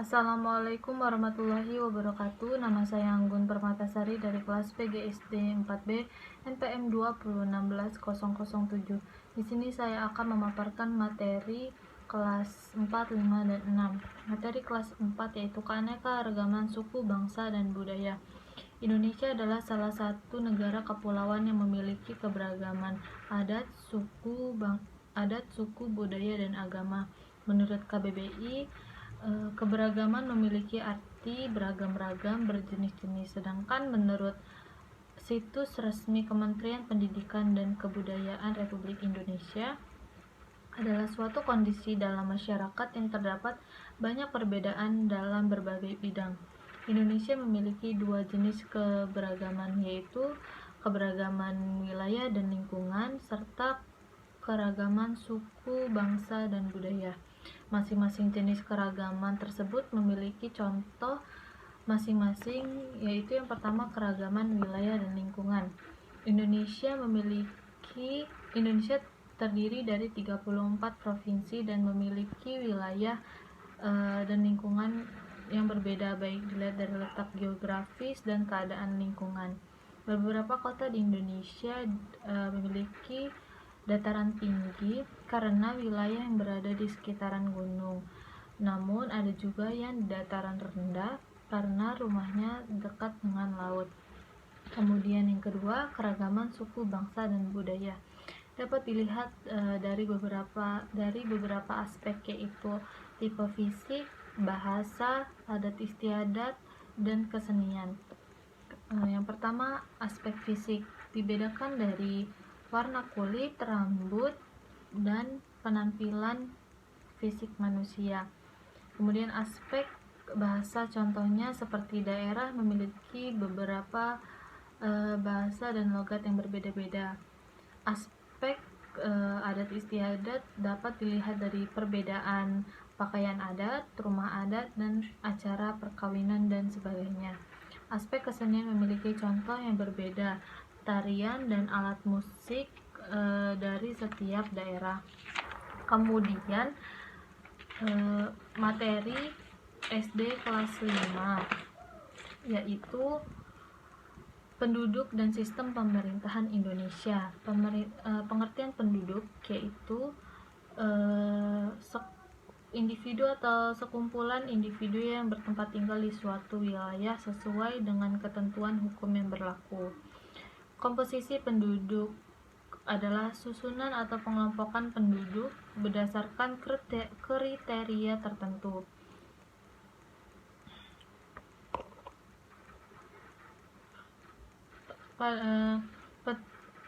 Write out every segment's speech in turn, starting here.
Assalamualaikum warahmatullahi wabarakatuh. Nama saya Anggun Permatasari dari kelas PGSD 4B NPM 2016-007. Di sini saya akan memaparkan materi kelas 4, 5, dan 6. Materi kelas 4 yaitu keanekaragaman suku, bangsa, dan budaya. Indonesia adalah salah satu negara kepulauan yang memiliki keberagaman adat, suku, budaya, dan agama. Menurut KBBI, keberagaman memiliki arti beragam-ragam, berjenis-jenis. Sedangkan menurut situs resmi Kementerian Pendidikan dan Kebudayaan Republik Indonesia, adalah suatu kondisi dalam masyarakat yang terdapat banyak perbedaan dalam berbagai bidang. Indonesia memiliki dua jenis keberagaman, yaitu keberagaman wilayah dan lingkungan, serta keragaman suku, bangsa, dan budaya. Masing-masing jenis keragaman tersebut memiliki contoh masing-masing, yaitu yang pertama keragaman wilayah dan lingkungan. Indonesia terdiri dari 34 provinsi dan memiliki wilayah dan lingkungan yang berbeda, baik dilihat dari letak geografis dan keadaan lingkungan. Beberapa kota di Indonesia memiliki dataran tinggi karena wilayah yang berada di sekitaran gunung. Namun ada juga yang di dataran rendah karena rumahnya dekat dengan laut. Kemudian yang kedua, keragaman suku, bangsa, dan budaya dapat dilihat dari beberapa aspek, yaitu tipe fisik, bahasa, adat istiadat, dan kesenian. Yang pertama, aspek fisik dibedakan dari warna kulit, rambut, dan penampilan fisik manusia. Kemudian aspek bahasa, contohnya seperti daerah memiliki beberapa bahasa dan logat yang berbeda-beda. Aspek adat istiadat dapat dilihat dari perbedaan pakaian adat, rumah adat, dan acara perkawinan dan sebagainya. Aspek kesenian memiliki contoh yang berbeda, tarian dan alat musik dari setiap daerah. Kemudian materi SD kelas 5 yaitu penduduk dan sistem pemerintahan Indonesia. Pengertian penduduk yaitu individu atau sekumpulan individu yang bertempat tinggal di suatu wilayah sesuai dengan ketentuan hukum yang berlaku. Komposisi penduduk adalah susunan atau pengelompokan penduduk berdasarkan kriteria tertentu.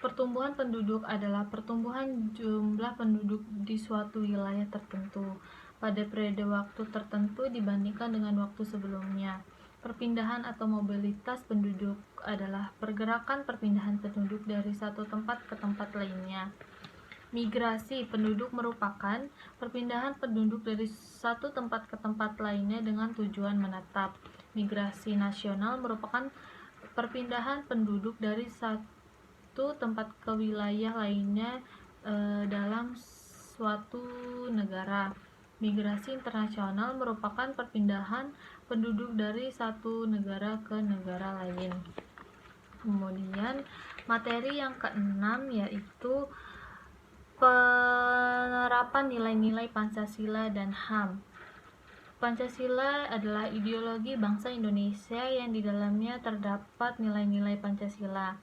Pertumbuhan penduduk adalah pertumbuhan jumlah penduduk di suatu wilayah tertentu pada periode waktu tertentu dibandingkan dengan waktu sebelumnya. Perpindahan atau mobilitas penduduk adalah pergerakan perpindahan penduduk dari satu tempat ke tempat lainnya. Migrasi penduduk merupakan perpindahan penduduk dari satu tempat ke tempat lainnya dengan tujuan menetap. Migrasi nasional merupakan perpindahan penduduk dari satu tempat ke wilayah lainnya dalam suatu negara. Migrasi internasional merupakan perpindahan penduduk dari satu negara ke negara lain. Kemudian materi yang keenam yaitu penerapan nilai-nilai Pancasila dan HAM. Pancasila adalah ideologi bangsa Indonesia yang di dalamnya terdapat nilai-nilai Pancasila.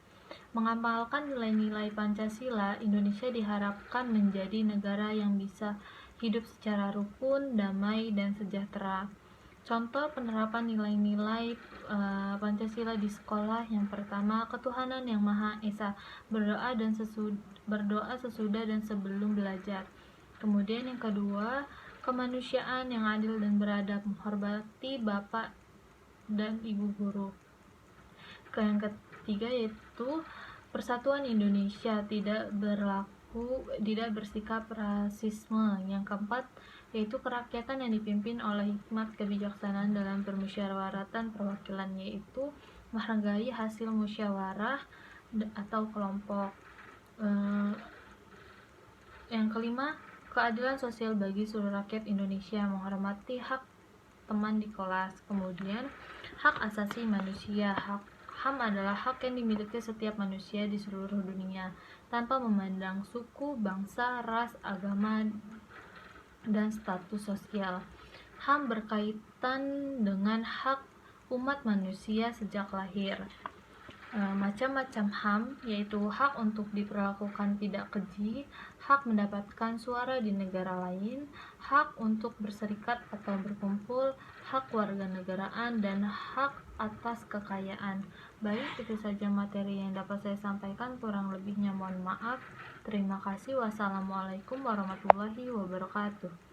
Mengamalkan nilai-nilai Pancasila, Indonesia diharapkan menjadi negara yang bisa hidup secara rukun, damai, dan sejahtera. Contoh penerapan nilai-nilai Pancasila di sekolah: yang pertama, ketuhanan yang Maha Esa, berdoa sesudah dan sebelum belajar. Kemudian yang kedua, kemanusiaan yang adil dan beradab, menghormati bapak dan ibu guru. Yang ketiga yaitu persatuan Indonesia, tidak bersikap rasisme. Yang keempat yaitu kerakyatan yang dipimpin oleh hikmat kebijaksanaan dalam permusyawaratan perwakilan, yaitu menghargai hasil musyawarah atau kelompok. Yang kelima, keadilan sosial bagi seluruh rakyat Indonesia, menghormati hak teman di kelas. Kemudian hak asasi manusia. HAM adalah hak yang dimiliki setiap manusia di seluruh dunia tanpa memandang suku, bangsa, ras, agama, dan status sosial. HAM berkaitan dengan hak umat manusia sejak lahir. Macam-macam HAM yaitu hak untuk diperlakukan tidak keji, hak mendapatkan suara di negara lain, hak untuk berserikat atau berkumpul, hak warganegaraan, dan hak atas kekayaan. Baik, itu saja materi yang dapat saya sampaikan, kurang lebihnya mohon maaf. Terima kasih. Wassalamualaikum warahmatullahi wabarakatuh.